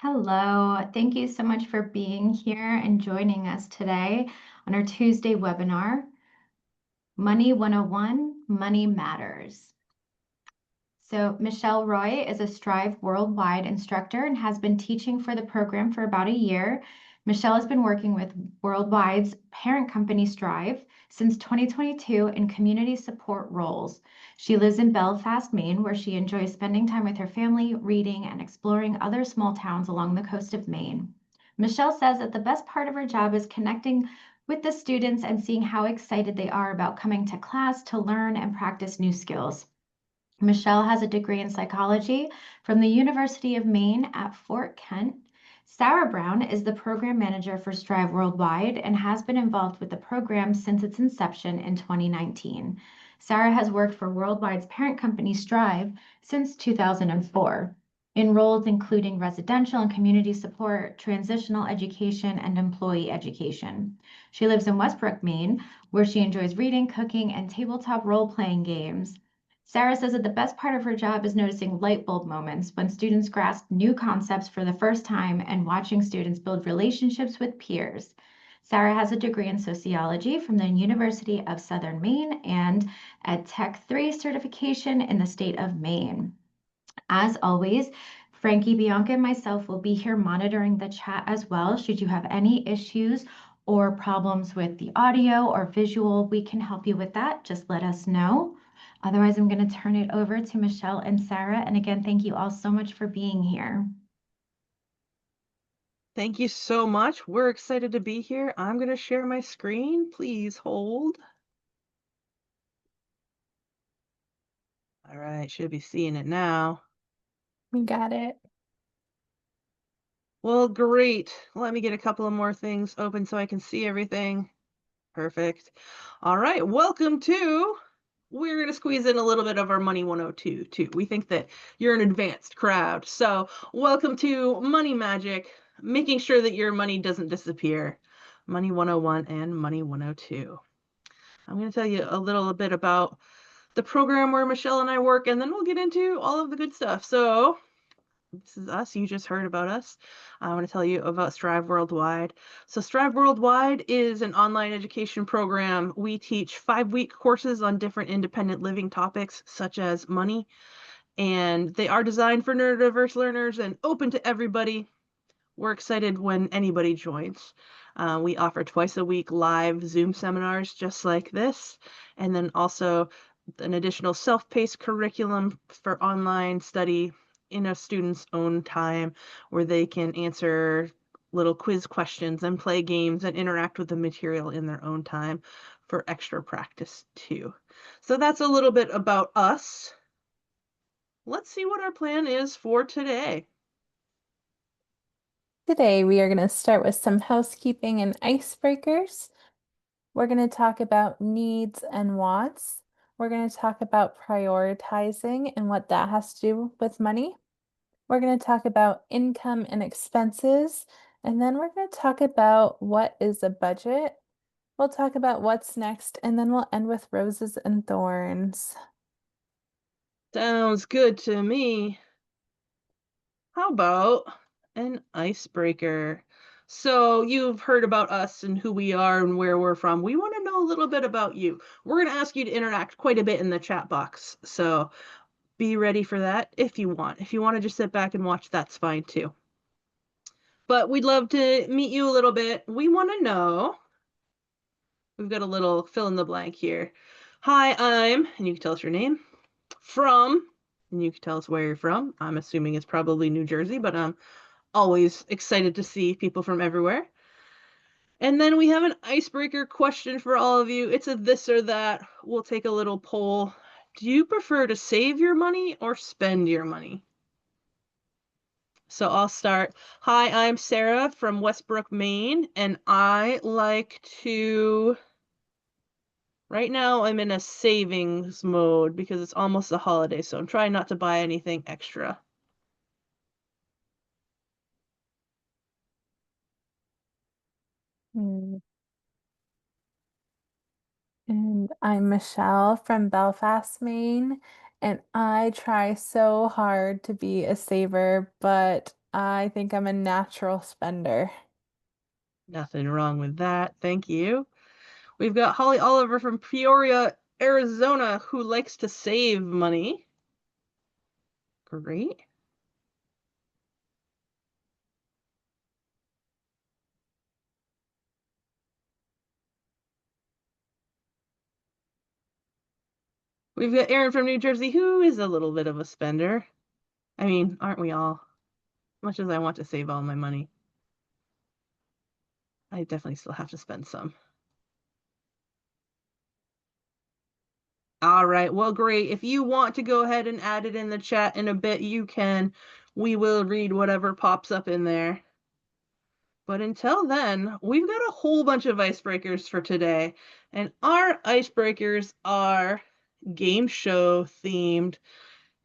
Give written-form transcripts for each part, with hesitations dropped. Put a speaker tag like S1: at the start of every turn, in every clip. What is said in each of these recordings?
S1: Hello, thank you so much for being here and joining us today on our Tuesday webinar, Money 101, Money Matters. So Michelle Roy is a Strive Worldwide instructor and has been teaching for the program for about a year. Michelle has been working with Worldwide's parent company Strive since 2022 in community support roles. She lives in Belfast, Maine, where she enjoys spending time with her family, reading, and exploring other small towns along the coast of Maine. Michelle says that the best part of her job is connecting with the students and seeing how excited they are about coming to class to learn and practice new skills. Michelle has a degree in psychology from the University of Maine at Fort Kent. Sarah Brown is the program manager for Strive Worldwide and has been involved with the program since its inception in 2019. Sarah has worked for Worldwide's parent company Strive since 2004 in roles including residential and community support, transitional education, and employee education. She lives in Westbrook, Maine, where she enjoys reading, cooking, and tabletop role-playing games. Sarah says that the best part of her job is noticing light bulb moments when students grasp new concepts for the first time and watching students build relationships with peers. Sarah has a degree in sociology from the University of Southern Maine and a Tech 3 certification in the state of Maine. As always, Frankie, Bianca, and myself will be here monitoring the chat as well. Should you have any issues or problems with the audio or visual, we can help you with that. Just let us know. Otherwise, I'm going to turn it over to Michelle and Sarah. And again, thank you all so much for being here.
S2: Thank you so much. We're excited to be here. I'm going to share my screen. Please hold. All right, should be seeing it now.
S3: We got it.
S2: Well, great. Let me get a couple of more things open so I can see everything. Perfect. All right, welcome to, we're going to squeeze in a little bit of our Money 102 too. We think that you're an advanced crowd. So welcome to Money Magic, making sure that your money doesn't disappear. Money 101 and Money 102. I'm going to tell you a little bit about the program where Michelle and I work, and then we'll get into all of the good stuff. So this is us. You just heard about us. I want to tell you about Strive Worldwide. So Strive Worldwide is an online education program. We teach 5-week courses on different independent living topics, such as money, and they are designed for neurodiverse learners and open to everybody. We're excited when anybody joins. We offer twice a week live Zoom seminars just like this, and then also an additional self-paced curriculum for online study in a student's own time, where they can answer little quiz questions and play games and interact with the material in their own time for extra practice too. So that's a little bit about us. Let's see what our plan is for today.
S3: Today, we are going to start with some housekeeping and icebreakers. We're going to talk about needs and wants. We're going to talk about prioritizing and what that has to do with money. We're going to talk about income and expenses. And then we're going to talk about what is a budget. We'll talk about what's next, and then we'll end with roses and thorns.
S2: Sounds good to me. How about an icebreaker? So you've heard about us and who we are and where we're from. We want to know a little bit about you. We're going to ask you to interact quite a bit in the chat box. So be ready for that if you want. If you want to just sit back and watch, that's fine too. But we'd love to meet you a little bit. We want to know, we've got a little fill in the blank here. Hi, I'm, and you can tell us your name, from, and you can tell us where you're from. I'm assuming it's probably New Jersey, but I'm always excited to see people from everywhere. And then we have an icebreaker question for all of you. It's a this or that. We'll take a little poll. Do you prefer to save your money or spend your money? So I'll start. Hi, I'm Sarah from Westbrook, Maine, and I like to, right now I'm in a savings mode because it's almost the holiday, so I'm trying not to buy anything extra.
S3: And I'm Michelle from Belfast, Maine, and I try so hard to be a saver, but I think I'm a natural spender.
S2: Nothing wrong with that. Thank you. We've got Holly Oliver from Peoria, Arizona, who likes to save money. Great. We've got Aaron from New Jersey, who is a little bit of a spender. I mean, aren't we all? Much as I want to save all my money, I definitely still have to spend some. All right, well, great. If you want to go ahead and add it in the chat in a bit, you can. We will read whatever pops up in there. But until then, we've got a whole bunch of icebreakers for today. And our icebreakers are game show themed.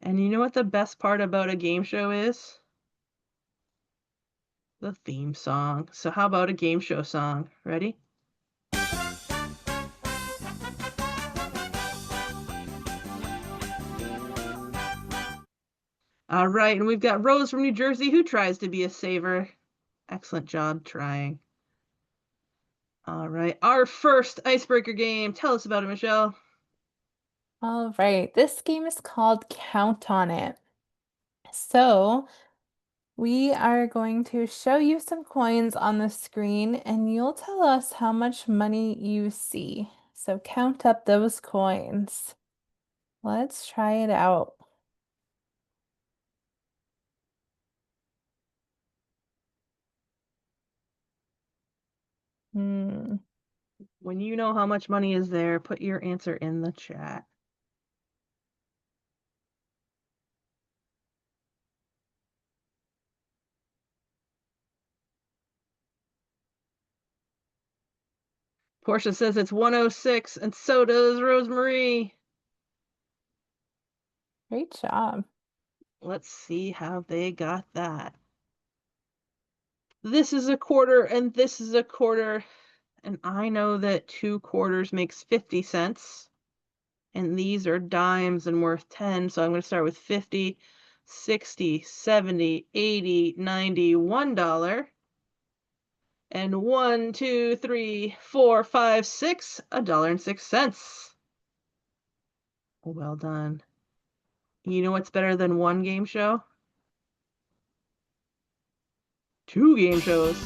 S2: And you know what the best part about a game show is? The theme song. So how about a game show song? Ready? All right, and we've got Rose from New Jersey who tries to be a saver. Excellent job trying. All right, our first icebreaker game. Tell us about it, Michelle.
S3: All right, this game is called Count on It. So we are going to show you some coins on the screen and you'll tell us how much money you see. So count up those coins. Let's try it out. Hmm.
S2: When you know how much money is there, put your answer in the chat. Portia says it's 106, and so does Rosemarie.
S3: Great job.
S2: Let's see how they got that. This is a quarter, and this is a quarter. And I know that 2 quarters makes 50 cents. And these are dimes and worth 10. So I'm going to start with 50, 60, 70, 80, 90, $1. And 1, 2, 3, 4, 5, 6, $1.06. Well done. You know what's better than one game show? 2 game shows.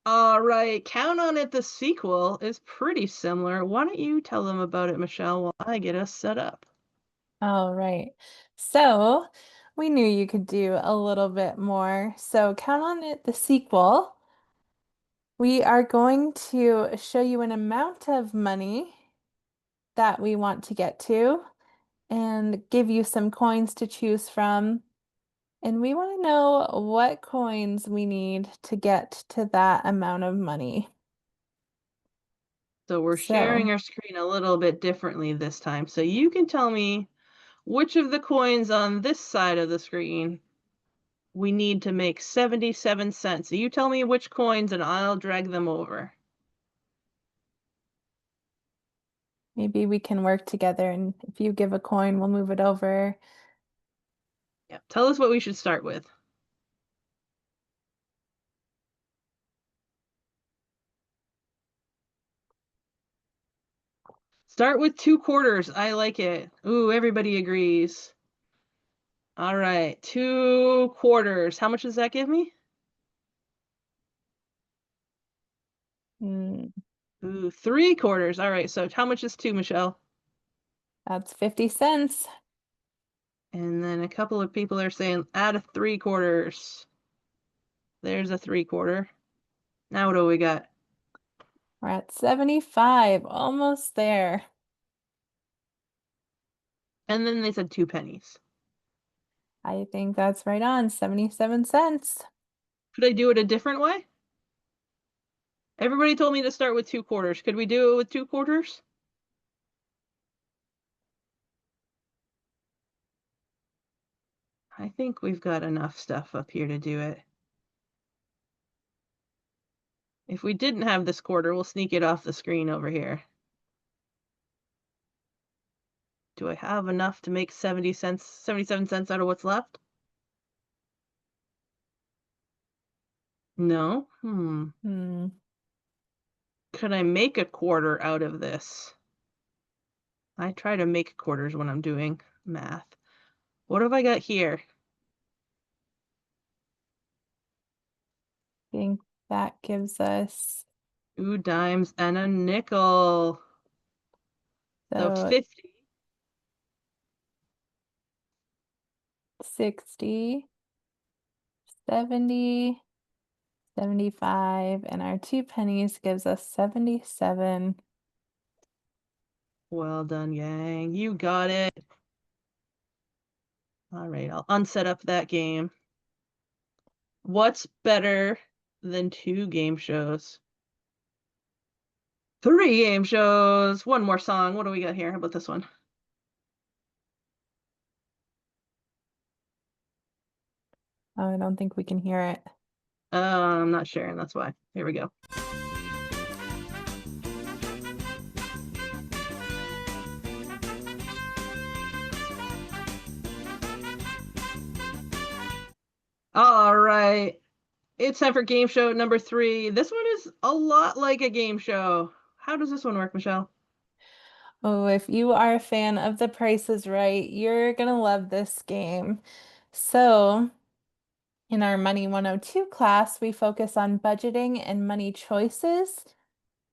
S2: All right, Count on It, the sequel is pretty similar. Why don't you tell them about it, Michelle, while I get us set up?
S3: All right. So we knew you could do a little bit more. So count on it, the sequel. We are going to show you an amount of money that we want to get to and give you some coins to choose from. And we want to know what coins we need to get to that amount of money.
S2: So we're sharing our screen a little bit differently this time. So you can tell me which of the coins on this side of the screen we need to make 77 cents. So you tell me which coins and I'll drag them over.
S3: Maybe we can work together, and if you give a coin, we'll move it over.
S2: Yeah, tell us what we should start with. Start with 2 quarters. I like it. Ooh, everybody agrees. All right, 2 quarters. How much does that give me?
S3: Hmm,
S2: Ooh, 3 quarters. All right, so how much is 2, Michelle?
S3: that's 50 cents.
S2: And then a couple of people are saying add a 3 quarters. There's a 3 quarter. Now what do we got?
S3: We're at 75, almost there.
S2: And then they said 2 pennies.
S3: I think that's right on, 77 cents.
S2: Could I do it a different way? Everybody told me to start with 2 quarters. Could we do it with 2 quarters? I think we've got enough stuff up here to do it. If we didn't have this quarter, we'll sneak it off the screen over here. Do I have enough to make 77 cents out of what's left? No? Could I make a quarter out of this? I try to make quarters when I'm doing math. What have I got here?
S3: I think that gives us
S2: 2 dimes and a nickel. So
S3: so
S2: 50.
S3: 60, 70, 75, and our 2 pennies gives us 77.
S2: Well done, gang. You got it. All right, I'll unset up that game. What's better than 2 game shows? 3 game shows. One more song. What do we got here? How about this one?
S3: Oh, I don't think we can hear it.
S2: I'm not sharing, that's why. Here we go. All right. It's time for game show number 3. This one is a lot like a game show. How does this one work, Michelle?
S3: Oh, if you are a fan of The Price is Right, you're gonna love this game. So, in our Money 102 class, we focus on budgeting and money choices.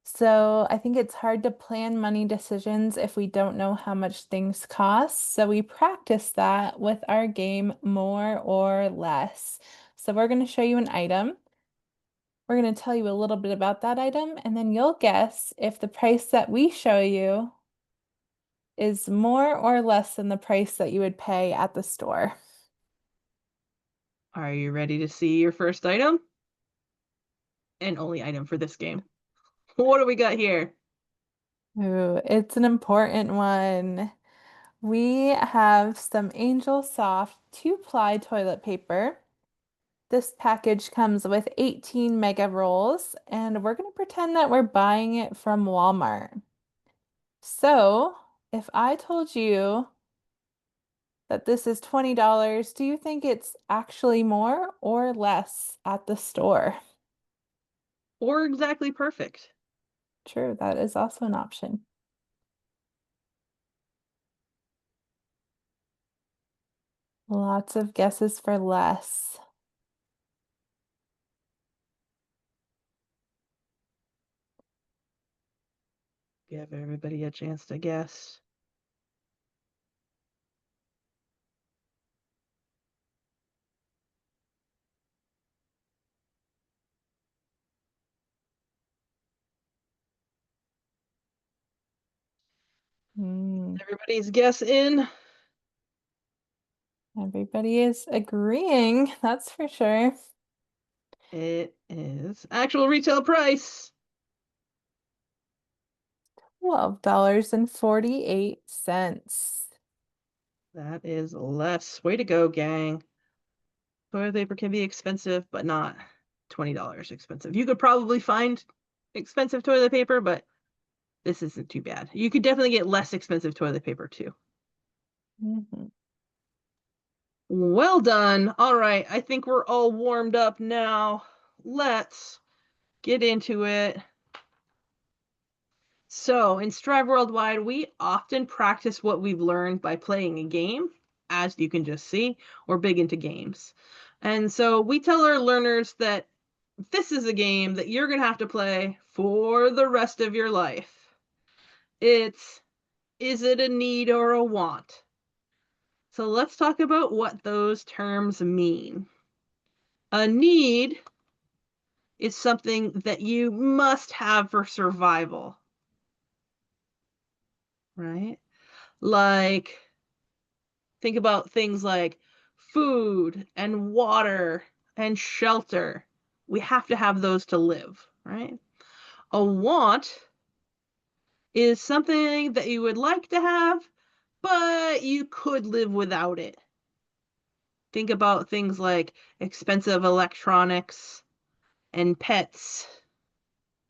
S3: So, I think it's hard to plan money decisions if we don't know how much things cost. So, we practice that with our game More or Less. So, we're going to show you an item. We're going to tell you a little bit about that item, and then you'll guess if the price that we show you is more or less than the price that you would pay at the store.
S2: Are you ready to see your first item? And only item for this game. What do we got here?
S3: Ooh, it's an important one. We have some Angel Soft 2-ply toilet paper. This package comes with 18 mega rolls, and we're going to pretend that we're buying it from Walmart. So, if I told you that this is $20, do you think it's actually more or less at the store?
S2: Or exactly perfect.
S3: True, that is also an option. Lots of guesses for less.
S2: Give everybody a chance to guess. Everybody's guess in.
S3: Everybody is agreeing, that's for sure.
S2: It is actual retail price.
S3: $12.48.
S2: That is less. Way to go, gang. Toilet paper can be expensive, but not $20 expensive. You could probably find expensive toilet paper, but this isn't too bad. You could definitely get less expensive toilet paper too.
S3: Mhm.
S2: Well done. All right, I think we're all warmed up now. Let's get into it. So, in Strive Worldwide, we often practice what we've learned by playing a game. As you can just see, we're big into games. And so we tell our learners that this is a game that you're going to have to play for the rest of your life. It's, is it a need or a want? So let's talk about what those terms mean. A need is something that you must have for survival, right? Like, think about things like food and water and shelter. We have to have those to live, right? A want is something that you would like to have, but you could live without it. Think about things like expensive electronics and pets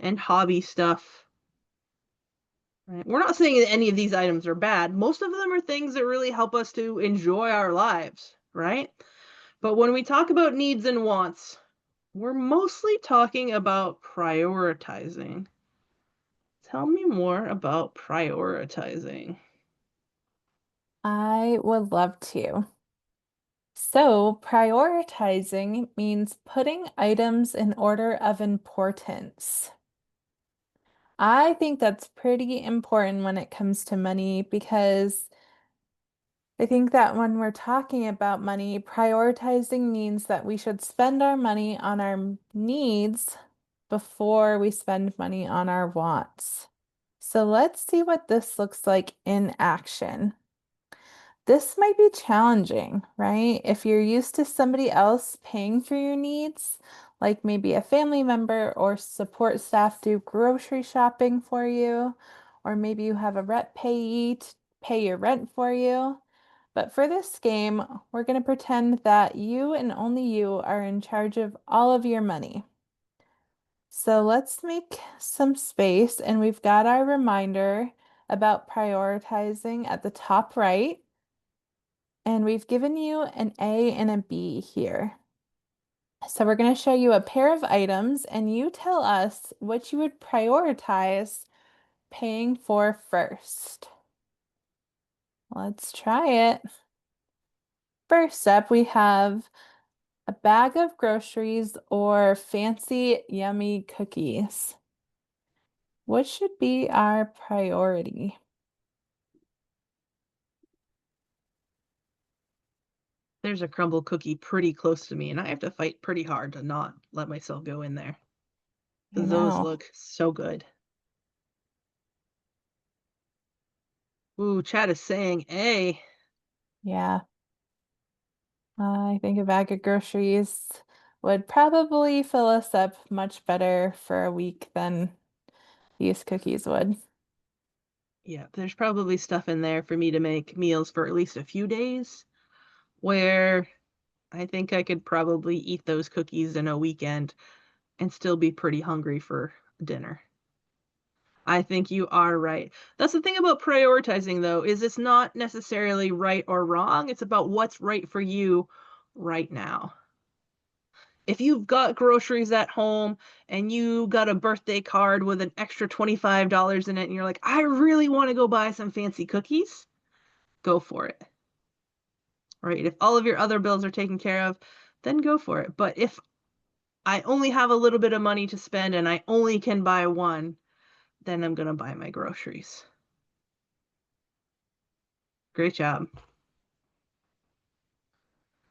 S2: and hobby stuff. Right? We're not saying that any of these items are bad. Most of them are things that really help us to enjoy our lives, right? But when we talk about needs and wants, we're mostly talking about prioritizing. Tell me more about prioritizing.
S3: I would love to. So, prioritizing means putting items in order of importance. I think that's pretty important when it comes to money because I think that when we're talking about money, prioritizing means that we should spend our money on our needs before we spend money on our wants. So let's see what this looks like in action. This might be challenging, right? If you're used to somebody else paying for your needs, like maybe a family member or support staff do grocery shopping for you, or maybe you have a rep pay your rent for you. But for this game, we're going to pretend that you and only you are in charge of all of your money. So let's make some space, and we've got our reminder about prioritizing at the top right. And we've given you an A and a B here. So we're going to show you a pair of items and you tell us what you would prioritize paying for first. Let's try it. First up, we have a bag of groceries or fancy, yummy cookies. What should be our priority?
S2: There's a crumble cookie pretty close to me, and I have to fight pretty hard to not let myself go in there.
S3: I
S2: Those
S3: know.
S2: look so good. Ooh, chat is saying A.
S3: Yeah. I think a bag of groceries would probably fill us up much better for a week than these cookies would.
S2: Yeah, there's probably stuff in there for me to make meals for at least a few days, where I think I could probably eat those cookies in a weekend and still be pretty hungry for dinner. I think you are right. That's the thing about prioritizing, though, is it's not necessarily right or wrong. It's about what's right for you right now. If you've got groceries at home and you got a birthday card with an extra $25 in it and you're like, I really want to go buy some fancy cookies, go for it. Right? If all of your other bills are taken care of, then go for it. But if I only have a little bit of money to spend and I only can buy one, then I'm going to buy my groceries. Great job.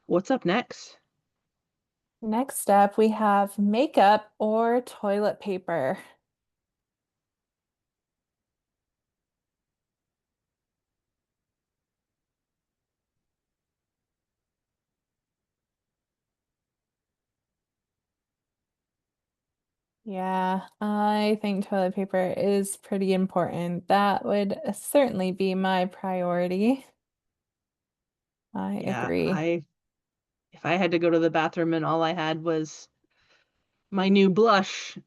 S2: What's up next?
S3: Next up, we have makeup or toilet paper. Yeah, I think toilet paper is pretty important. That would certainly be my priority. I
S2: Yeah,
S3: agree.
S2: if I had to go to the bathroom and all I had was my new blush,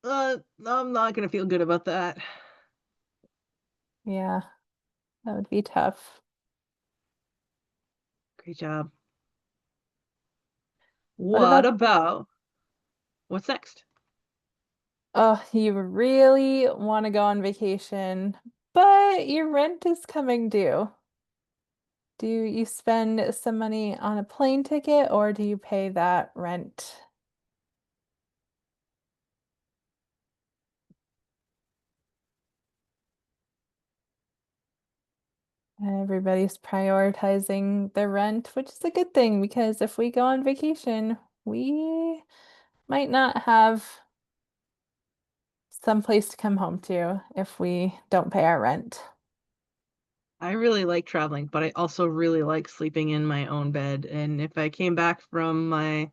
S2: I'm not gonna feel good about that.
S3: Yeah, that would be tough.
S2: Great job.
S3: What
S2: What
S3: about,
S2: about what's next?
S3: oh, you really want to go on vacation, but your rent is coming due. Do you spend some money on a plane ticket or do you pay that rent? Everybody's prioritizing their rent, which is a good thing because if we go on vacation, we might not have some place to come home to if we don't pay our rent.
S2: I really like traveling, but I also really like sleeping in my own bed. And if I came back from my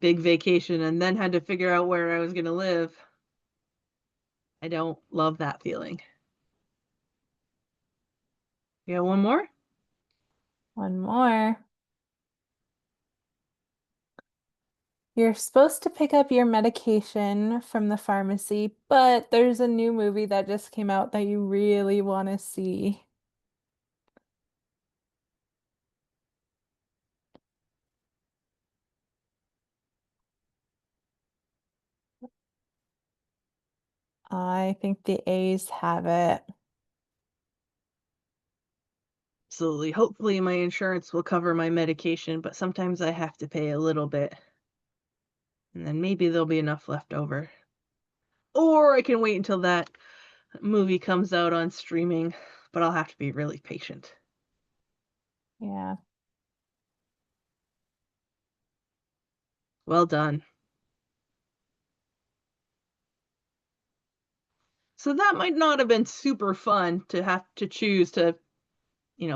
S2: big vacation and then had to figure out where I was gonna live, I don't love that feeling. You got one more?
S3: One more. You're supposed to pick up your medication from the pharmacy, but there's a new movie that just came out that you really want to see. I think the A's have it.
S2: Absolutely. Hopefully my insurance will cover my medication, but sometimes I have to pay a little bit. And then maybe there'll be enough left over. Or I can wait until that movie comes out on streaming, but I'll have to be really patient.
S3: Yeah.
S2: Well done. So that might not have been super fun to have to choose to,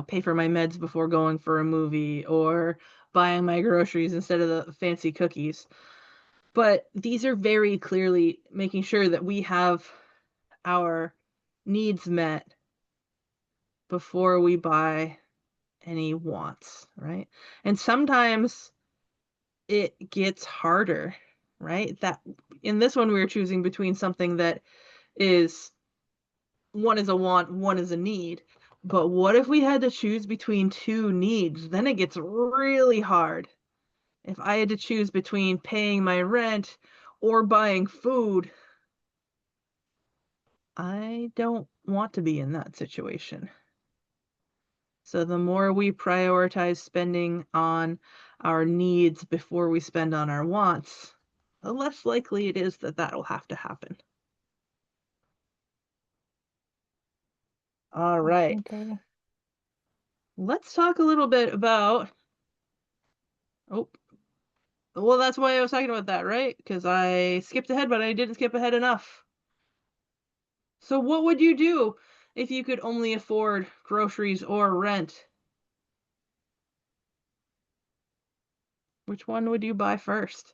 S2: pay for my meds before going for a movie or buying my groceries instead of the fancy cookies. But these are very clearly making sure that we have our needs met before we buy any wants, right? And sometimes it gets harder, right? That in this one we were choosing between something that is one is a want, one is a need. But what if we had to choose between two needs? Then it gets really hard. If I had to choose between paying my rent or buying food, I don't want to be in that situation. So the more we prioritize spending on our needs before we spend on our wants, the less likely it is that that'll have to happen. All
S3: I
S2: right.
S3: agree.
S2: Let's talk a little bit about, oh, well, that's why I was talking about that, right? Because I skipped ahead, but I didn't skip ahead enough. So what would you do if you could only afford groceries or rent? Which one would you buy first?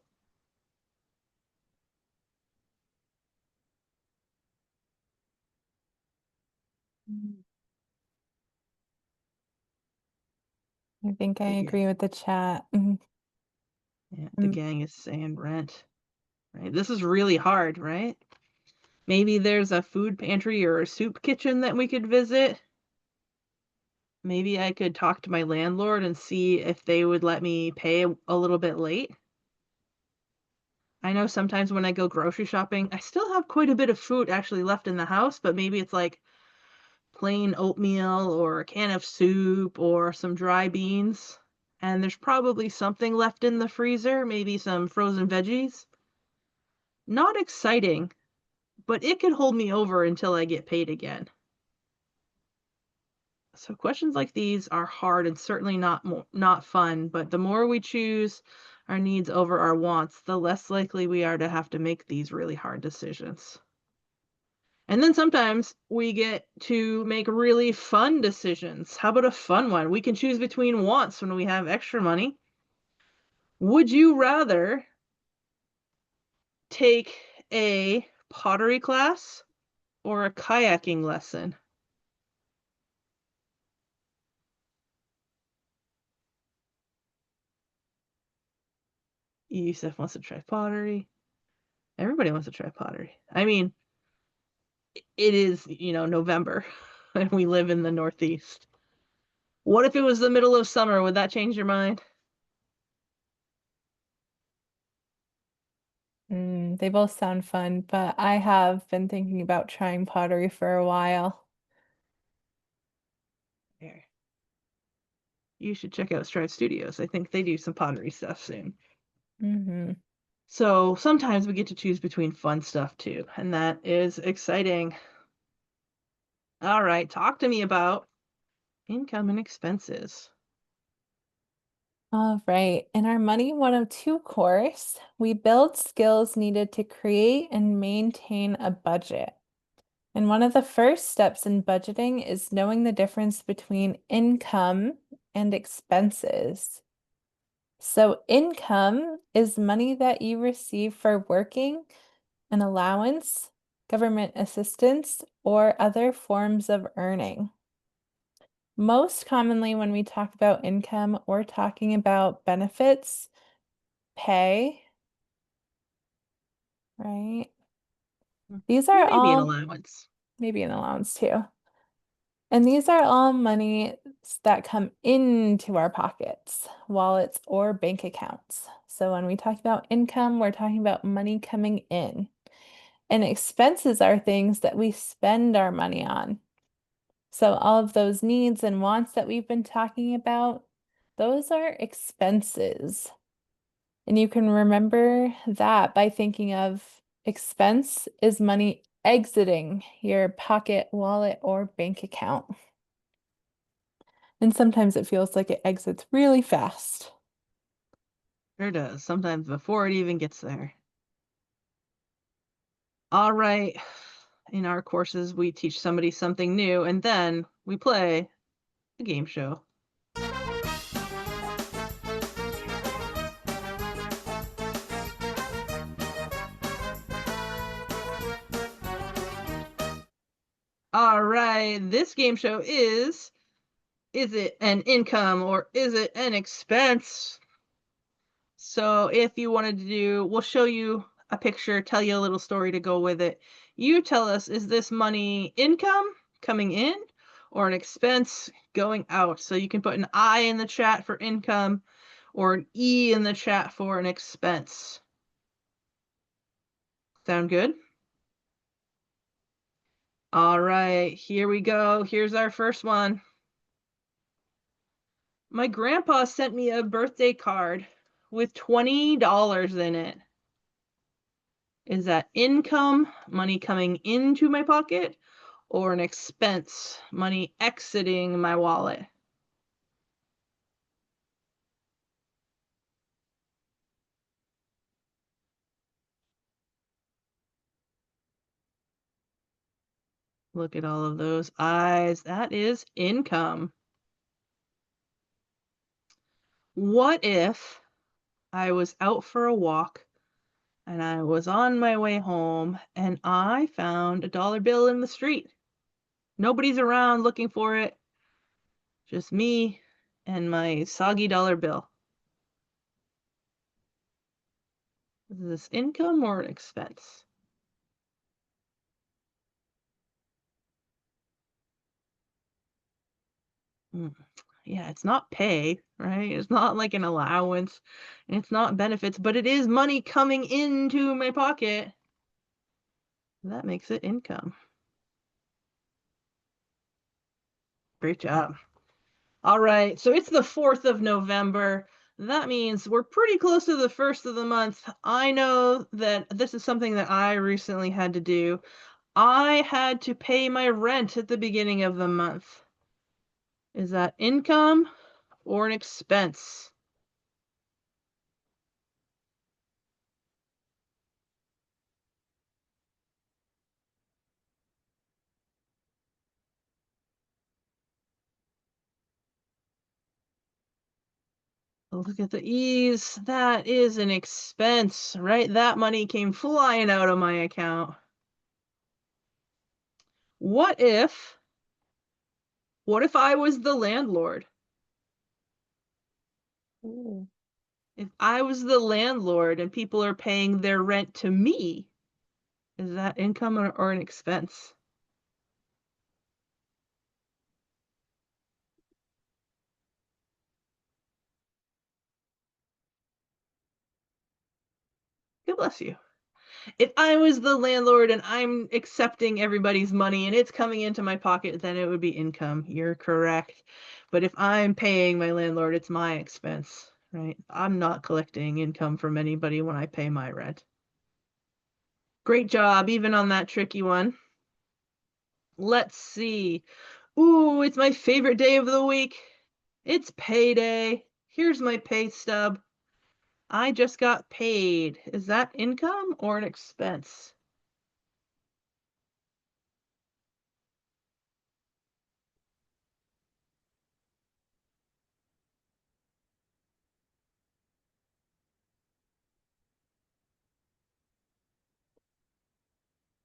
S3: I think I
S2: The
S3: agree
S2: gang.
S3: with the chat.
S2: Yeah, the gang is saying rent, right? This is really hard, right? Maybe there's a food pantry or a soup kitchen that we could visit. Maybe I could talk to my landlord and see if they would let me pay a little bit late. I know sometimes when I go grocery shopping, I still have quite a bit of food actually left in the house, but maybe it's like plain oatmeal or a can of soup or some dry beans. And there's probably something left in the freezer, maybe some frozen veggies. Not exciting, but it could hold me over until I get paid again. So questions like these are hard and certainly not fun, but the more we choose our needs over our wants, the less likely we are to have to make these really hard decisions. And then sometimes we get to make really fun decisions. How about a fun one? We can choose between wants when we have extra money. Would you rather take a pottery class or a kayaking lesson? Yusuf wants to try pottery. Everybody wants to try pottery. I mean, it is, November and we live in the Northeast. What if it was the middle of summer? Would that change your mind?
S3: They both sound fun, but I have been thinking about trying pottery for a while.
S2: There. You should check out Strive Studios. I think they do some pottery stuff soon.
S3: Mm-hmm.
S2: So sometimes we get to choose between fun stuff too, and that is exciting. All right, talk to me about income and expenses.
S3: All right. In our Money 102 course, we build skills needed to create and maintain a budget. And one of the first steps in budgeting is knowing the difference between income and expenses. So, income is money that you receive for working, an allowance, government assistance, or other forms of earning. Most commonly, when we talk about income, we're talking about benefits, pay, right? These are
S2: Maybe an
S3: all
S2: allowance.
S3: maybe an allowance too. And these are all money that come into our pockets, wallets, or bank accounts. So when we talk about income, we're talking about money coming in. And expenses are things that we spend our money on. So all of those needs and wants that we've been talking about, those are expenses. And you can remember that by thinking of expense is money exiting your pocket, wallet, or bank account. And sometimes it feels like it exits really fast.
S2: Sure does. Sometimes before it even gets there. All right. In our courses, we teach somebody something new, and then we play a game show. All right. This game show is it an income or is it an expense? So if you wanted to do, we'll show you a picture, tell you a little story to go with it. You tell us, is this money income coming in or an expense going out? So you can put an I in the chat for income or an E in the chat for an expense. Sound good? All right, here we go. Here's our first one. My grandpa sent me a birthday card with $20 in it. Is that income, money coming into my pocket, or an expense, money exiting my wallet? Look at all of those eyes. That is income. What if I was out for a walk and I was on my way home and I found a dollar bill in the street? Nobody's around looking for it. Just me and my soggy dollar bill. Is this income or an expense? Yeah, it's not pay, right? It's not like an allowance. It's not benefits, but it is money coming into my pocket. That makes it income. Great job. All right, so it's the 4th of November. That means we're pretty close to the 1st of the month. I know that this is something that I recently had to do. I had to pay my rent at the beginning of the month. Is that income or an expense? Look at the ease. That is an expense, right? That money came flying out of my account. What if I was the landlord? Ooh. If I was the landlord and people are paying their rent to me, is that income or an expense? God bless you. If I was the landlord and I'm accepting everybody's money and it's coming into my pocket, then it would be income. You're correct. But if I'm paying my landlord, it's my expense, right? I'm not collecting income from anybody when I pay my rent. Great job, even on that tricky one. Let's see. Ooh, it's my favorite day of the week. It's payday. Here's my pay stub. I just got paid. Is that income or an expense?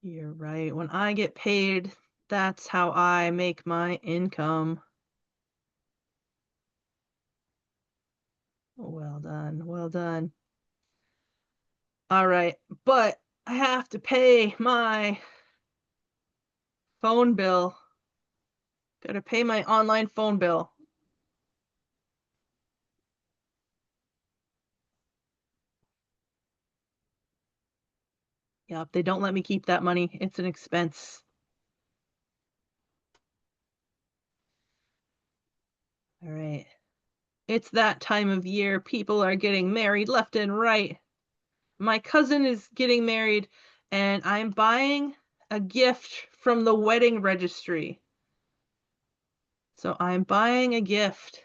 S2: You're right. When I get paid, that's how I make my income. Well done. Well done. All right. But I have to pay my phone bill. Gotta pay my online phone bill. Yep, they don't let me keep that money. It's an expense. All right. It's that time of year. People are getting married left and right. My cousin is getting married, and I'm buying a gift from the wedding registry. So I'm buying a gift.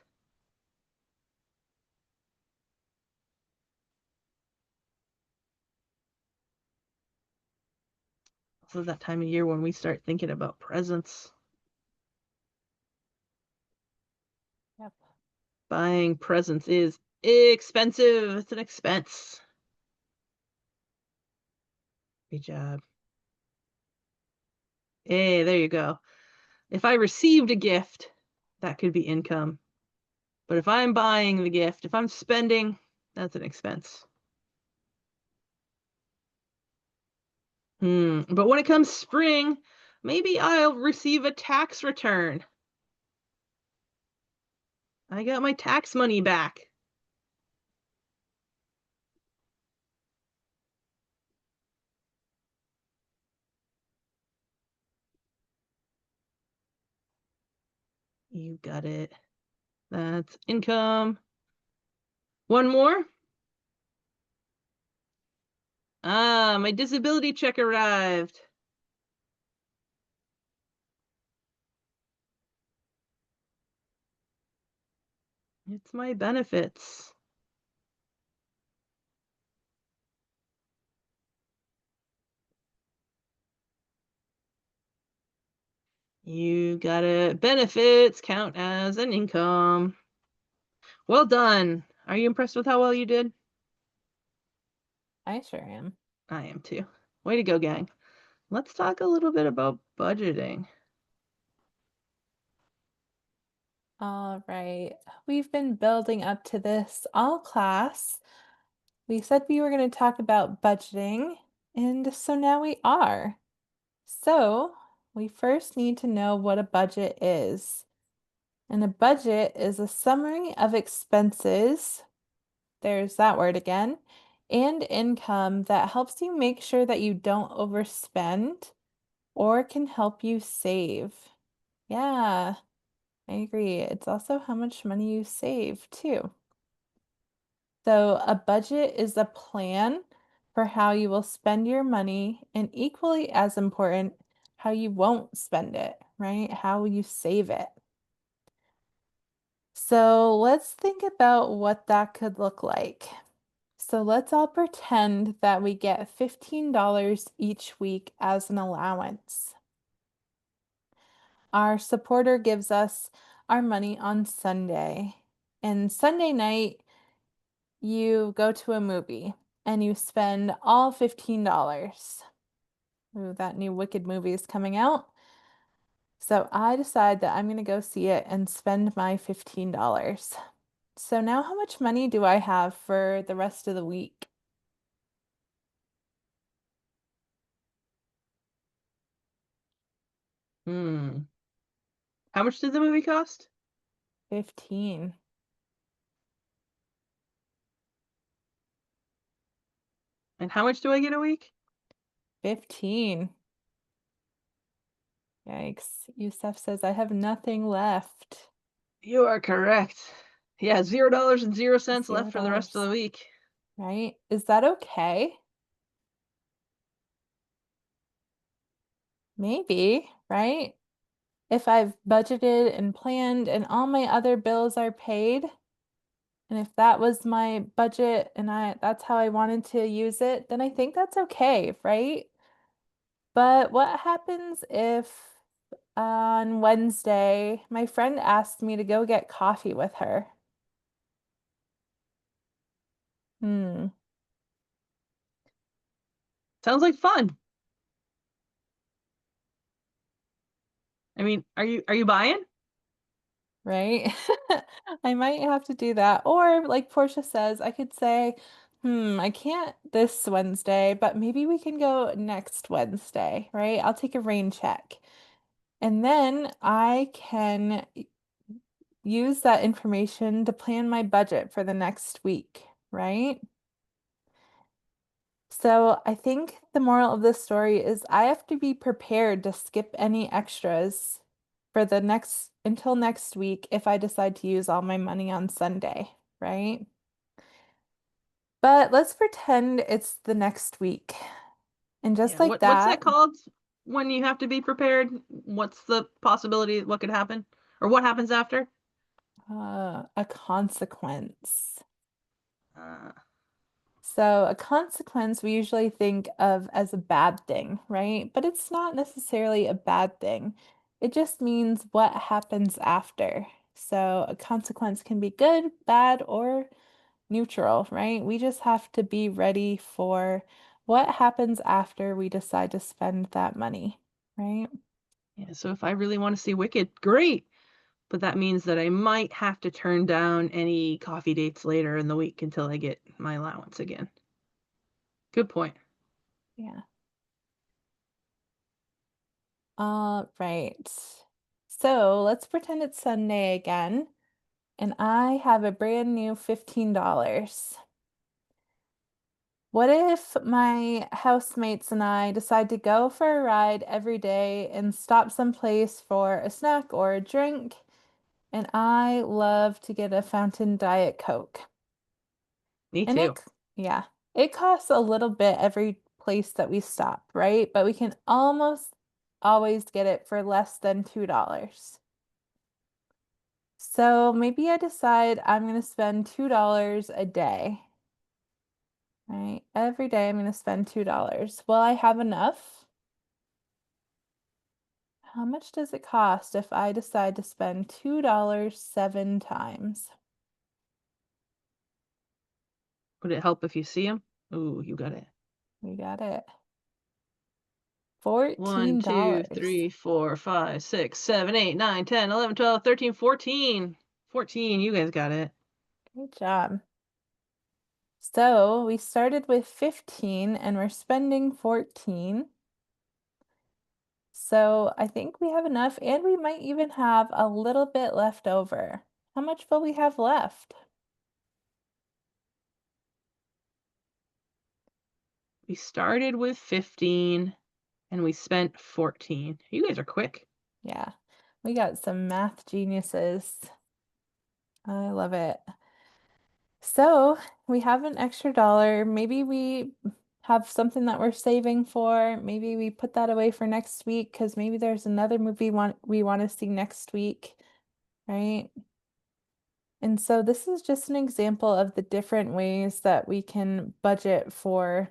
S2: This is that time of year when we start thinking about presents.
S3: Yep.
S2: Buying presents is expensive. It's an expense. Good job. Hey, there you go. If I received a gift, that could be income. But if I'm buying the gift, if I'm spending, that's an expense. But when it comes spring, maybe I'll receive a tax return. I got my tax money back. You got it. That's income. One more. Ah, my disability check arrived. It's my benefits. You got it. Benefits count as an income. Well done. Are you impressed with how well you did?
S3: I sure am.
S2: I am too. Way to go, gang. Let's talk a little bit about budgeting.
S3: All right. We've been building up to this all class. We said we were going to talk about budgeting, and so now we are. So, we first need to know what a budget is. And a budget is a summary of expenses, there's that word again, and income that helps you make sure that you don't overspend or can help you save. Yeah, I agree. It's also how much money you save, too. So, a budget is a plan for how you will spend your money, and equally as important, how you won't spend it, right? How will you save it? So, let's think about what that could look like. So, let's all pretend that we get $15 each week as an allowance. Our supporter gives us our money on Sunday. And Sunday night, you go to a movie and you spend all $15. Ooh, that new Wicked movie is coming out. So I decide that I'm going to go see it and spend my $15. So now how much money do I have for the rest of the week?
S2: Hmm. How much did the movie cost?
S3: 15.
S2: And how much do I get a week?
S3: 15. Yikes. Yusuf says I have nothing left.
S2: You are correct. Yeah, $0.00 left for the rest of the
S3: $0,
S2: week.
S3: right? Is that okay? Maybe, right? If I've budgeted and planned and all my other bills are paid, and if that was my budget and that's how I wanted to use it, then I think that's okay, right? But what happens if on Wednesday my friend asked me to go get coffee with her? Hmm,
S2: Sounds like fun. I mean, are you buying?
S3: right? I might have to do that. Or like Portia says, I could say, I can't this Wednesday, but maybe we can go next Wednesday, right? I'll take a rain check. And then I can use that information to plan my budget for the next week, right? So I think the moral of this story is I have to be prepared to skip any extras for the next until next week if I decide to use all my money on Sunday, right? But let's pretend it's the next week. And just
S2: Yeah.
S3: like
S2: What's that
S3: that,
S2: called when you have to be prepared? What's the possibility? What could happen? Or what happens after?
S3: a consequence.
S2: Uh,
S3: So, a consequence we usually think of as a bad thing, right? But it's not necessarily a bad thing. It just means what happens after. So, a consequence can be good, bad, or neutral, right? We just have to be ready for what happens after we decide to spend that money, right?
S2: yeah. So if I really want to see Wicked, great. But that means that I might have to turn down any coffee dates later in the week until I get my allowance again. Good point.
S3: Yeah. All right. So let's pretend it's Sunday again, and I have a brand new $15. What if my housemates and I decide to go for a ride every day and stop someplace for a snack or a drink? And I love to get a fountain Diet Coke.
S2: Me
S3: And
S2: too.
S3: yeah, it costs a little bit every place that we stop, right? But we can almost always get it for less than $2. So maybe I decide I'm going to spend $2 a day, right? Every day I'm going to spend $2. Will I have enough? How much does it cost if I decide to spend $2 7 times?
S2: Would it help if you see them? Ooh, you got it.
S3: We got it.
S2: 1, 2,
S3: $14.
S2: 3, 4, 5, 6, 7, 8, 9, 10, 11, 12, 13, 14. 14, you guys got it.
S3: Great job. So we started with 15 and we're spending 14. So I think we have enough and we might even have a little bit left over. How much will we have left?
S2: We started with 15 and we spent 14. You guys are quick.
S3: Yeah, we got some math geniuses. I love it. So we have an extra dollar. Maybe we have something that we're saving for. Maybe we put that away for next week because maybe there's another movie we want to see next week, right? And so this is just an example of the different ways that we can budget for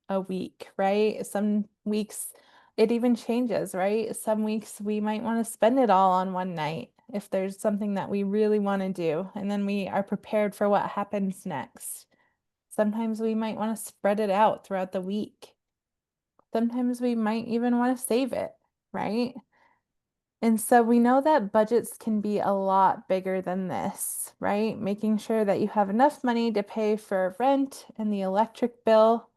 S3: a week, right? Some weeks it even changes, right? Some weeks we might want to spend it all on one night if there's something that we really want to do, and then we are prepared for what happens next. Sometimes we might want to spread it out throughout the week. Sometimes we might even want to save it, right? And so we know that budgets can be a lot bigger than this, right? Making sure that you have enough money to pay for rent and the electric bill.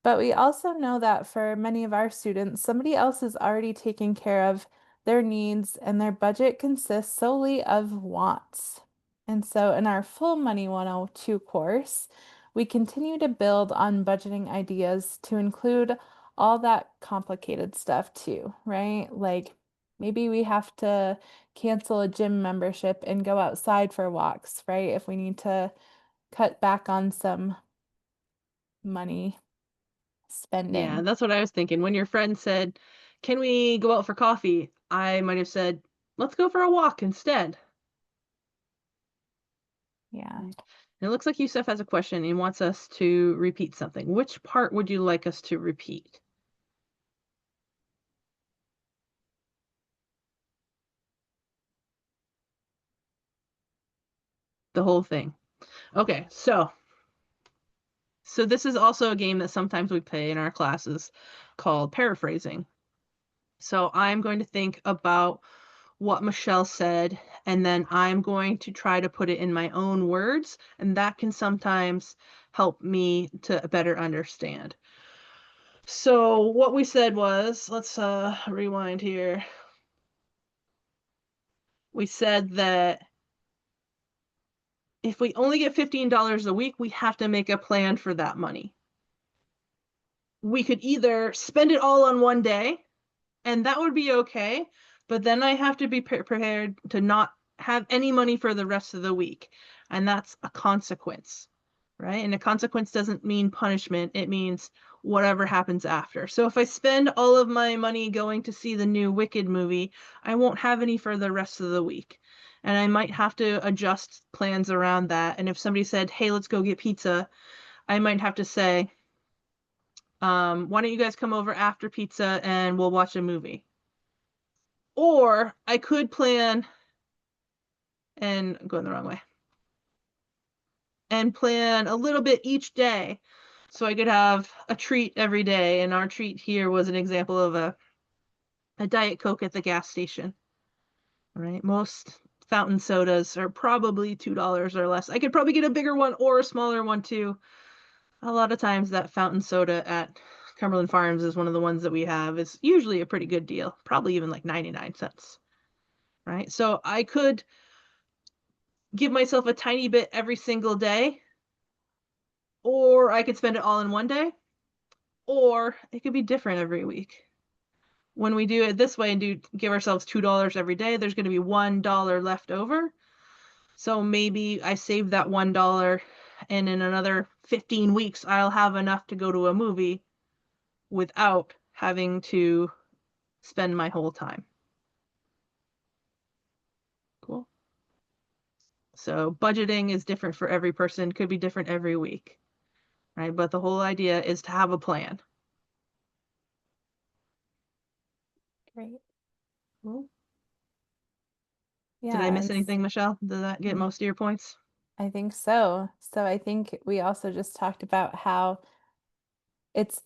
S3: But we also know that for many of our students, somebody else is already taking care of their needs and their budget consists solely of wants. And so in our full Money 102 course, we continue to build on budgeting ideas to include all that complicated stuff too, right? Like maybe we have to cancel a gym membership and go outside for walks, right? If we need to cut back on some money
S2: Yeah,
S3: spending.
S2: that's what I was thinking. When your friend said, "Can we go out for coffee?" I might have said, "Let's go for a walk instead."
S3: Yeah.
S2: And it looks like Yusuf has a question and wants us to repeat something. Which part would you like us to repeat? The whole thing. Okay, so this is also a game that sometimes we play in our classes called paraphrasing. So I'm going to think about what Michelle said, and then I'm going to try to put it in my own words, and that can sometimes help me to better understand. So what we said was, let's rewind here. We said that if we only get $15 a week, we have to make a plan for that money. We could either spend it all on one day, and that would be okay, but then I have to be prepared to not have any money for the rest of the week, and that's a consequence, right? And a consequence doesn't mean punishment, it means whatever happens after. So if I spend all of my money going to see the new Wicked movie, I won't have any for the rest of the week. And I might have to adjust plans around that. And if somebody said, hey, let's go get pizza, I might have to say, why don't you guys come over after pizza and we'll watch a movie? Or I could plan, and I'm going the wrong way, and plan a little bit each day. So I could have a treat every day. And our treat here was an example of a Diet Coke at the gas station, right? Most fountain sodas are probably $2 or less. I could probably get a bigger one or a smaller one too. A lot of times that fountain soda at Cumberland Farms is one of the ones that we have. It's usually a pretty good deal, probably even like 99 cents, right? So I could give myself a tiny bit every single day, or I could spend it all in one day, or it could be different every week. When we do it this way and give ourselves $2 every day, there's going to be $1 left over. So maybe I save that $1, and in another 15 weeks, I'll have enough to go to a movie without having to spend my whole time. Cool. So budgeting is different for every person, could be different every week, right? But the whole idea is to have a plan.
S3: Great.
S2: Cool.
S3: Yeah,
S2: Did I miss
S3: and
S2: anything, Michelle? Did that get
S3: Mm.
S2: most of your points?
S3: I think so. So I think we also just talked about how it's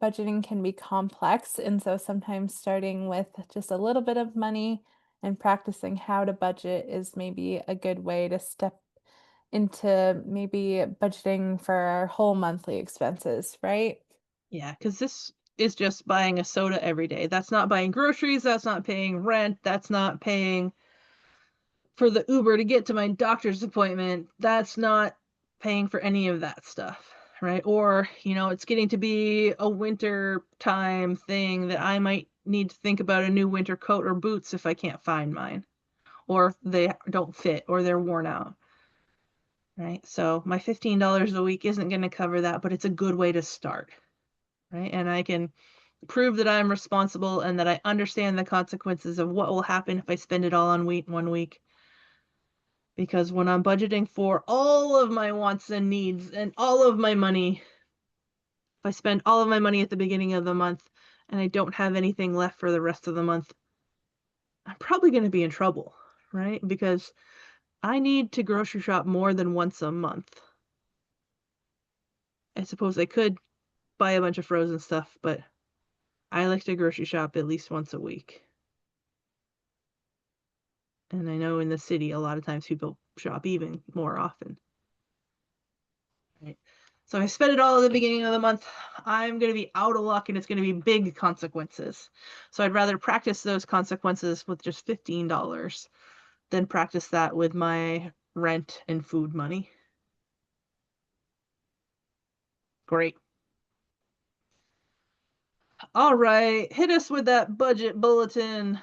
S3: budgeting can be complex. And so sometimes starting with just a little bit of money and practicing how to budget is maybe a good way to step into maybe budgeting for our whole monthly expenses, right?
S2: Yeah, because this is just buying a soda every day. That's not buying groceries. That's not paying rent. That's not paying for the Uber to get to my doctor's appointment. That's not paying for any of that stuff, right? Or, it's getting to be a winter time thing that I might need to think about a new winter coat or boots if I can't find mine, or they don't fit, or they're worn out, right? So my $15 a week isn't going to cover that, but it's a good way to start, right? And I can prove that I'm responsible and that I understand the consequences of what will happen if I spend it all on 1 week. Because when I'm budgeting for all of my wants and needs and all of my money, if I spend all of my money at the beginning of the month and I don't have anything left for the rest of the month, I'm probably going to be in trouble, right? Because I need to grocery shop more than once a month. I suppose I could buy a bunch of frozen stuff, but I like to grocery shop at least once a week. And I know in the city, a lot of times people shop even more often. Right. So if I spend it all at the beginning of the month, I'm going to be out of luck and it's going to be big consequences. So I'd rather practice those consequences with just $15 than practice that with my rent and food money. Great. All right, hit us with that budget bulletin.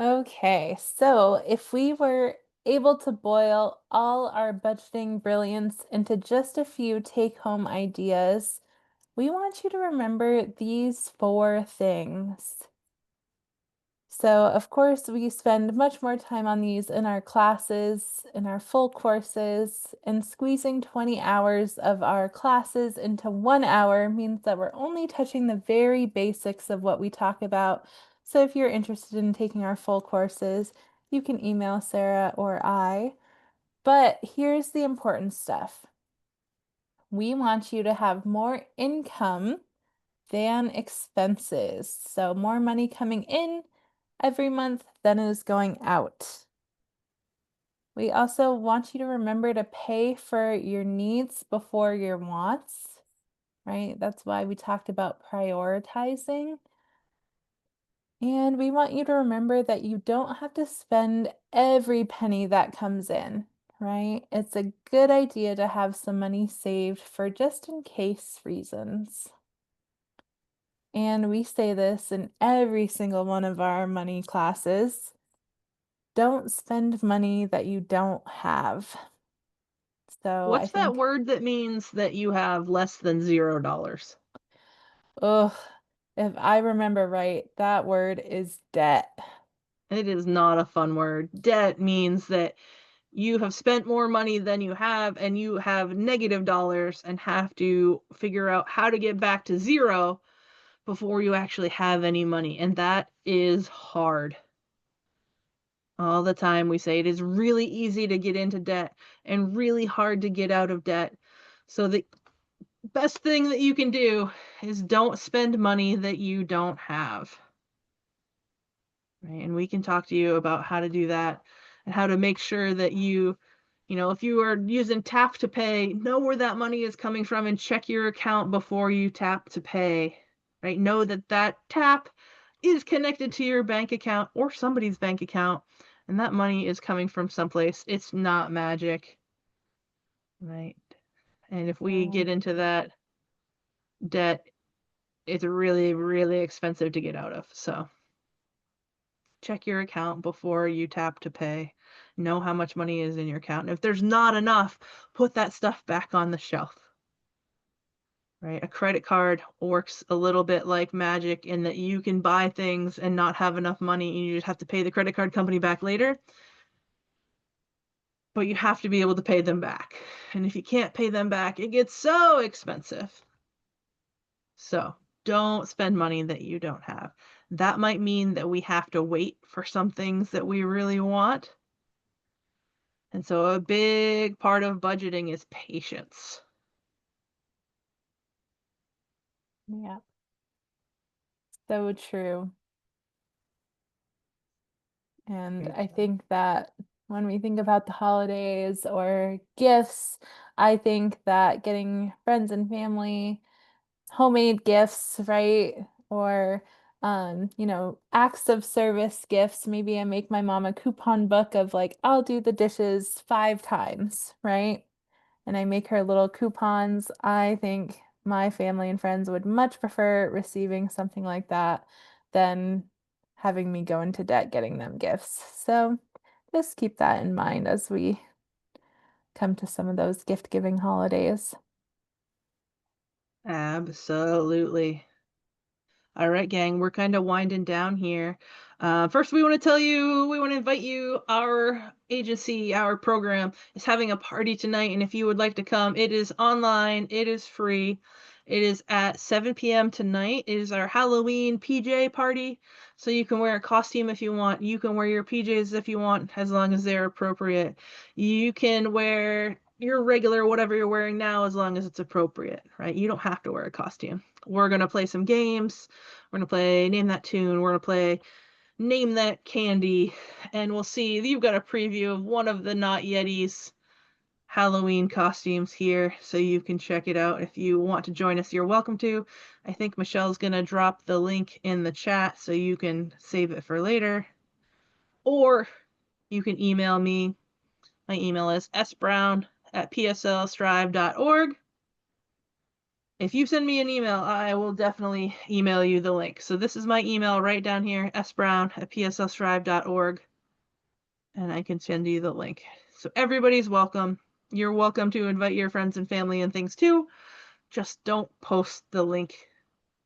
S3: Okay, so if we were able to boil all our budgeting brilliance into just a few take-home ideas, we want you to remember these 4 things. So, of course, we spend much more time on these in our classes, in our full courses, and squeezing 20 hours of our classes into 1 hour means that we're only touching the very basics of what we talk about. So, if you're interested in taking our full courses, you can email Sarah or I. But here's the important stuff. We want you to have more income than expenses. So, more money coming in every month than is going out. We also want you to remember to pay for your needs before your wants, right? That's why we talked about prioritizing. And we want you to remember that you don't have to spend every penny that comes in, right? It's a good idea to have some money saved for just in case reasons. And we say this in every single one of our money classes. Don't spend money that you don't have. So I
S2: What's that
S3: think,
S2: word that means that you have less than $0?
S3: ugh, if I remember right, that word is debt.
S2: It is not a fun word. Debt means that you have spent more money than you have, and you have negative dollars and have to figure out how to get back to zero before you actually have any money. And that is hard. All the time we say it is really easy to get into debt and really hard to get out of debt. So the best thing that you can do is don't spend money that you don't have. Right? And we can talk to you about how to do that and how to make sure that if you are using tap to pay, know where that money is coming from and check your account before you tap to pay. Right? Know that that tap is connected to your bank account or somebody's bank account, and that money is coming from someplace. It's not magic. Right? And if we
S3: Yeah.
S2: get into that debt, it's really, really expensive to get out of. So check your account before you tap to pay. Know how much money is in your account. And if there's not enough, put that stuff back on the shelf. Right? A credit card works a little bit like magic in that you can buy things and not have enough money and you just have to pay the credit card company back later. But you have to be able to pay them back. And if you can't pay them back, it gets so expensive. So don't spend money that you don't have. That might mean that we have to wait for some things that we really want. And so a big part of budgeting is patience.
S3: Yeah. So true. And
S2: Great
S3: I
S2: stuff.
S3: think that when we think about the holidays or gifts, I think that getting friends and family homemade gifts, right? Or acts of service gifts. Maybe I make my mom a coupon book of like, I'll do the dishes 5 times, right? And I make her little coupons. I think my family and friends would much prefer receiving something like that than having me go into debt getting them gifts. So just keep that in mind as we come to some of those gift giving holidays.
S2: Absolutely. All right, gang, we're kind of winding down here. First, we want to invite you, our agency, our program is having a party tonight. And if you would like to come, it is online, it is free. It is at 7 p.m. tonight. It is our Halloween PJ party. So you can wear a costume if you want. You can wear your PJs if you want, as long as they're appropriate. You can wear your regular, whatever you're wearing now, as long as it's appropriate, right? You don't have to wear a costume. We're going to play some games. We're going to play Name That Tune. We're going to play Name That Candy. And we'll see. You've got a preview of one of the Not Yetis Halloween costumes here, so you can check it out. If you want to join us, you're welcome to. I think Michelle's going to drop the link in the chat so you can save it for later. Or you can email me. My email is sbrown@pslstrive.org. If you send me an email, I will definitely email you the link. So this is my email right down here, sbrown@pslstrive.org, and I can send you the link. So everybody's welcome. You're welcome to invite your friends and family and things too. Just don't post the link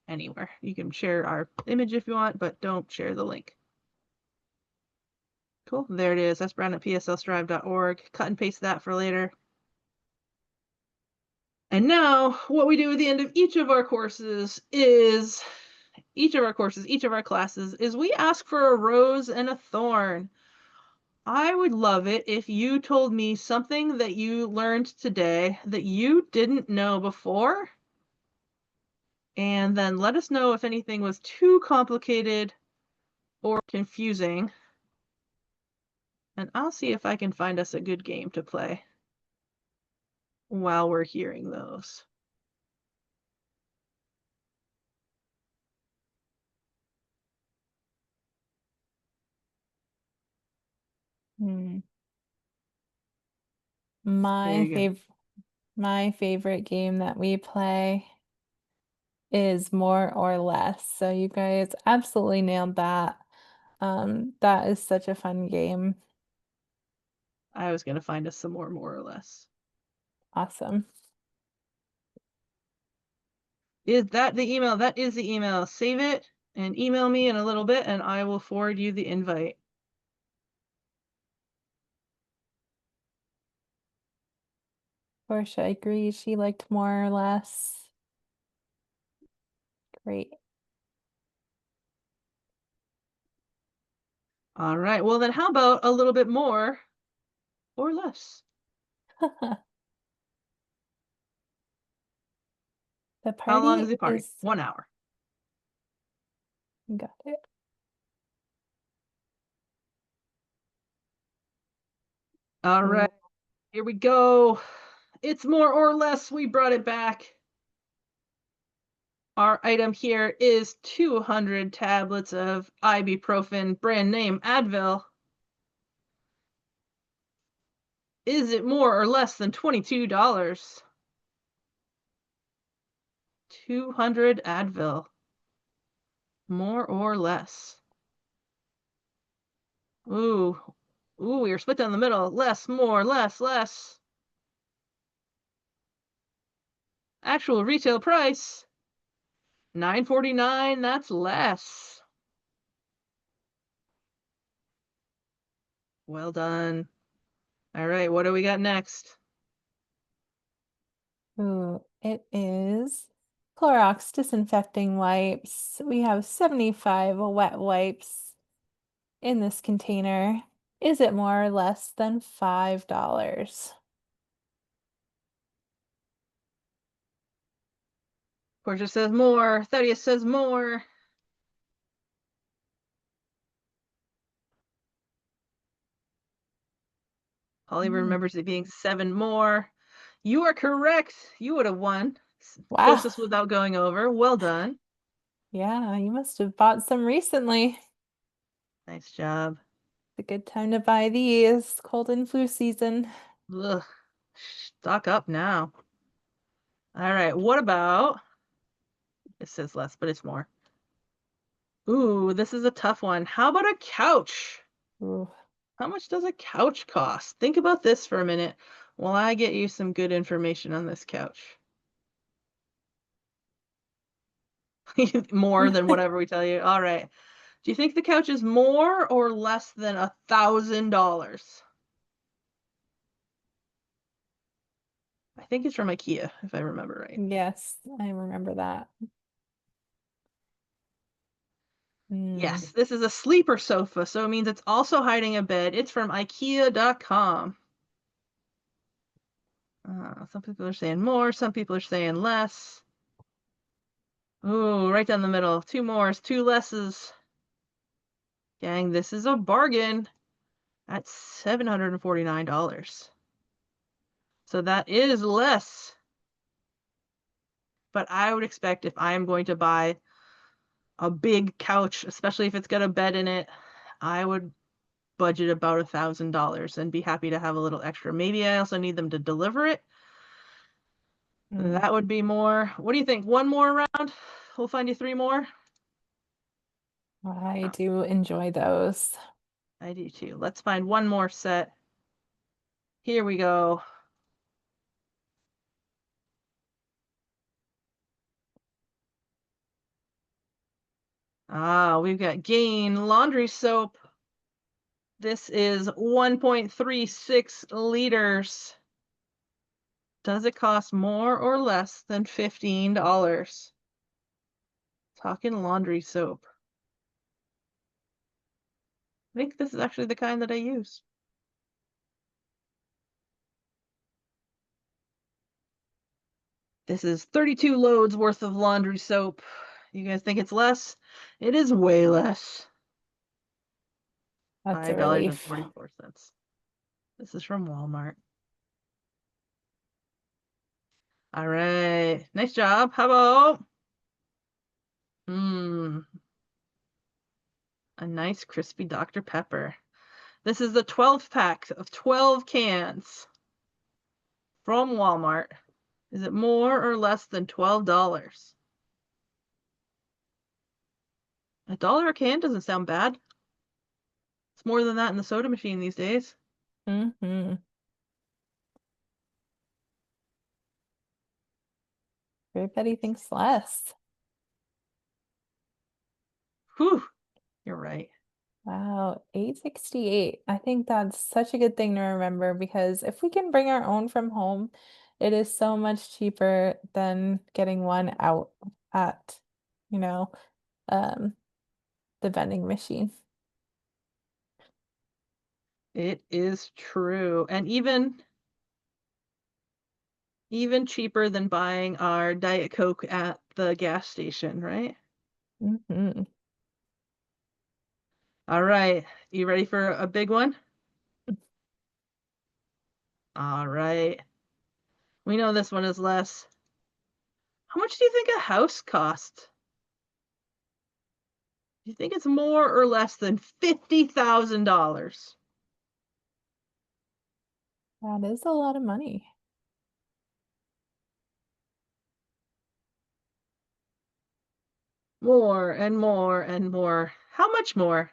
S2: anywhere. You can share our image if you want, but don't share the link. Cool. There it is, sbrown@pslstrive.org. Cut and paste that for later. And now what we do at the end of each of our classes is we ask for a rose and a thorn. I would love it if you told me something that you learned today that you didn't know before, and then let us know if anything was too complicated or confusing. And I'll see if I can find us a good game to play while we're hearing those.
S3: Hmm.
S2: There
S3: My
S2: you go.
S3: my favorite game that we play is more or less. So you guys absolutely nailed that. That is such a fun game.
S2: I was going to find us some more or less.
S3: Awesome.
S2: Is that the email? That is the email. Save it and email me in a little bit, and I will forward you the invite.
S3: Portia agrees she liked more or less. Great.
S2: All right. Well, then how about a little bit more or less?
S3: The
S2: How long is
S3: party
S2: the party?
S3: is
S2: 1 hour.
S3: got it.
S2: All right. Here we go. It's more or less. We brought it back. Our item here is 200 tablets of ibuprofen, brand name Advil. Is it more or less than $22? 200 Advil. More or less. Ooh. Ooh, we are split down the middle. Less, more, less, less. Actual retail price, $9.49. That's less. Well done. All right, what do we got next?
S3: Ooh, it is Clorox disinfecting wipes. We have 75 wet wipes in this container. Is it more or less than $5?
S2: Portia says more. Thaddeus says more. Holly remembers it being 7 more. You are correct. You would have won.
S3: Wow.
S2: Closest without going over. Well done.
S3: Yeah, you must have bought some recently.
S2: Nice job.
S3: It's a good time to buy these. Cold and flu season.
S2: Ugh. Stock up now. All right, what about... It says less, but it's more. Ooh, this is a tough one. How about a couch?
S3: Ooh.
S2: How much does a couch cost? Think about this for a minute while I get you some good information on this couch. More than whatever we tell you. All right. Do you think the couch is more or less than $1,000? I think it's from IKEA, if I remember right.
S3: Yes, I remember that.
S2: Yes, this is a sleeper sofa, so it means it's also hiding a bed. It's from IKEA.com. Some people are saying more, some people are saying less. Ooh, right down the middle. 2 mores, 2 lesses. Gang, this is a bargain at $749. So that is less. But I would expect if I am going to buy a big couch, especially if it's got a bed in it, I would budget about $1,000 and be happy to have a little extra. Maybe I also need them to deliver it. That would be more. What do you think? 1 more round? We'll find you 3 more.
S3: I do enjoy those.
S2: I do too. Let's find 1 more set. Here we go. We've got Gain laundry soap. This is 1.36 liters. Does it cost more or less than $15? Talking laundry soap. I think this is actually the kind that I use. This is 32 loads worth of laundry soap. You guys think it's less? It is way less.
S3: That's a relief.
S2: $5.44. This is from Walmart. All right. Nice job. How about a nice crispy Dr. Pepper. This is the 12 pack of 12 cans from Walmart. Is it more or less than $12? $1 a can doesn't sound bad. It's more than that in the soda machine these days.
S3: Mm-hmm. Everybody thinks less.
S2: Whew, you're right.
S3: Wow, 868. I think that's such a good thing to remember because if we can bring our own from home, it is so much cheaper than getting one out at, you know, um, the vending machine.
S2: It is true. And even cheaper than buying our Diet Coke at the gas station, right?
S3: Mm-hmm.
S2: All right. You ready for a big one? All right. We know this one is less. How much do you think a house costs? Do you think it's more or less than $50,000?
S3: That is a lot of money.
S2: More and more and more. How much more?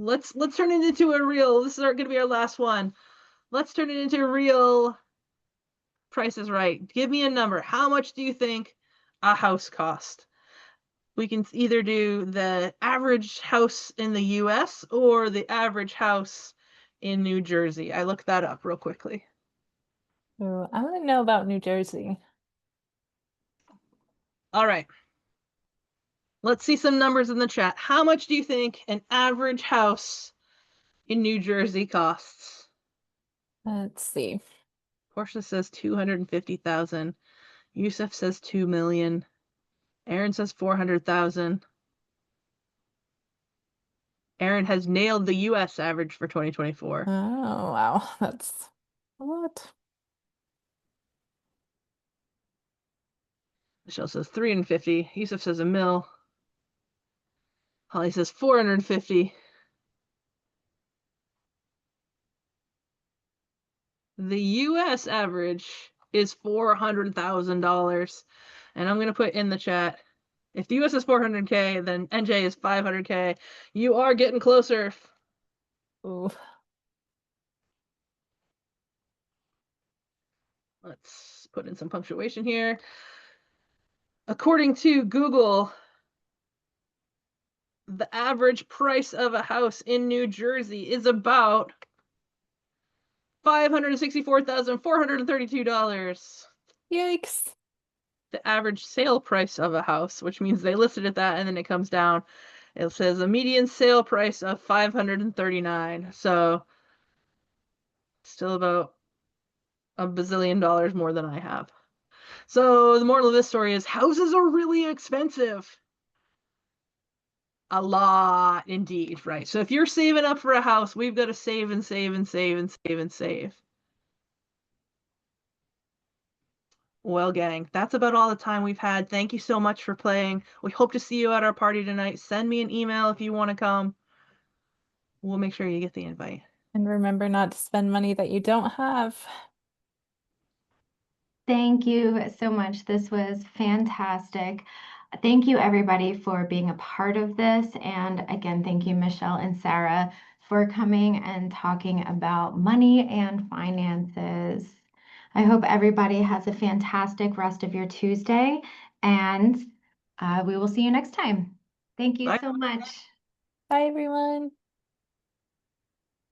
S2: Let's turn it into a real. This is going to be our last one. Let's turn it into a real Price is Right. Give me a number. How much do you think a house cost? We can either do the average house in the US or the average house in New Jersey. I looked that up real quickly.
S3: Ooh, I want to know about New Jersey.
S2: All right. Let's see some numbers in the chat. How much do you think an average house in New Jersey costs?
S3: Let's see.
S2: Portia says 250,000. Yusuf says 2 million. Aaron says 400,000. Aaron has nailed the US average for 2024.
S3: Oh, wow. That's a lot.
S2: Michelle says 350. Yusuf says a mil. Holly says 450. The US average is $400,000. And I'm going to put in the chat, if the US is 400K, then NJ is 500K. You are getting closer.
S3: Ooh.
S2: Let's put in some punctuation here. According to Google, the average price of a house in New Jersey is about $564,432.
S3: Yikes.
S2: The average sale price of a house, which means they listed it that and then it comes down. It says a median sale price of $539. So still about $1 bazillion more than I have. So the moral of this story is houses are really expensive. A lot indeed, right? So if you're saving up for a house, we've got to save and save and save and save and save. Well, gang, that's about all the time we've had. Thank you so much for playing. We hope to see you at our party tonight. Send me an email if you want to come. We'll make sure you get the invite.
S3: And remember not to spend money that you don't have.
S1: Thank you so much. This was fantastic. Thank you, everybody, for being a part of this. And again, thank you, Michelle and Sarah, for coming and talking about money and finances. I hope everybody has a fantastic rest of your Tuesday, and we will see you next time. Thank you
S2: Bye.
S1: so much.
S3: Bye, everyone.